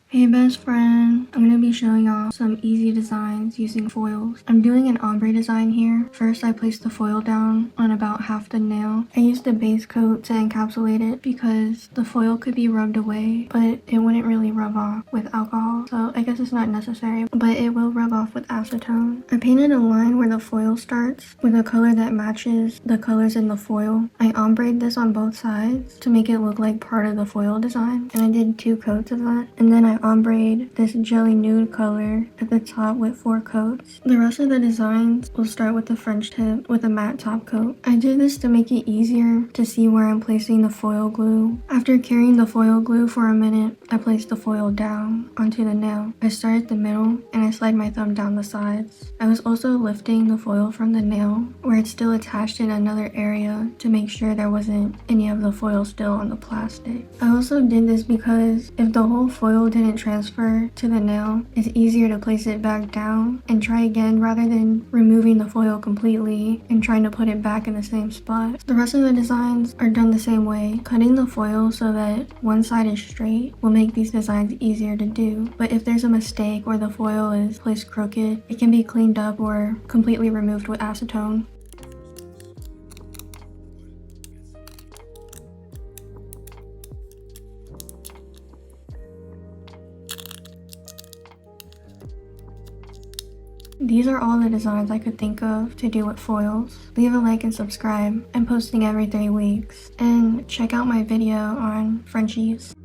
Hey best friend, I'm going to be showing y'all some easy designs using foils. I'm doing an ombre design here. First I placed the foil down on about half the nail. I used a base coat to encapsulate it because the foil could be rubbed away, but it wouldn't really rub off with alcohol. So I guess it's not necessary, but it will rub off with acetone. I painted a line where the foil starts with a color that matches the colors in the foil. I ombreed this on both sides to make it look like part of the foil design, and I did 2 coats of that. And then I ombre this jelly nude color at the top with 4 coats. The rest of the designs will start with the French tip with a matte top coat. I did this to make it easier to see where I'm placing the foil glue. After carrying the foil glue for a minute, I placed the foil down onto the nail. I start at the middle and I slide my thumb down the sides. I was also lifting the foil from the nail where it's still attached in another area to make sure there wasn't any of the foil still on the plastic. I also did this because if the whole foil didn't transfer to the nail, it's easier to place it back down and try again rather than removing the foil completely and trying to put it back in the same spot. The rest of the designs are done the same way. Cutting the foil so that one side is straight will make these designs easier to do, but if there's a mistake or the foil is placed crooked, it can be cleaned up or completely removed with acetone. These are all the designs I could think of to do with foils. Leave a like and subscribe. I'm posting every 3 weeks. And check out my video on Frenchies.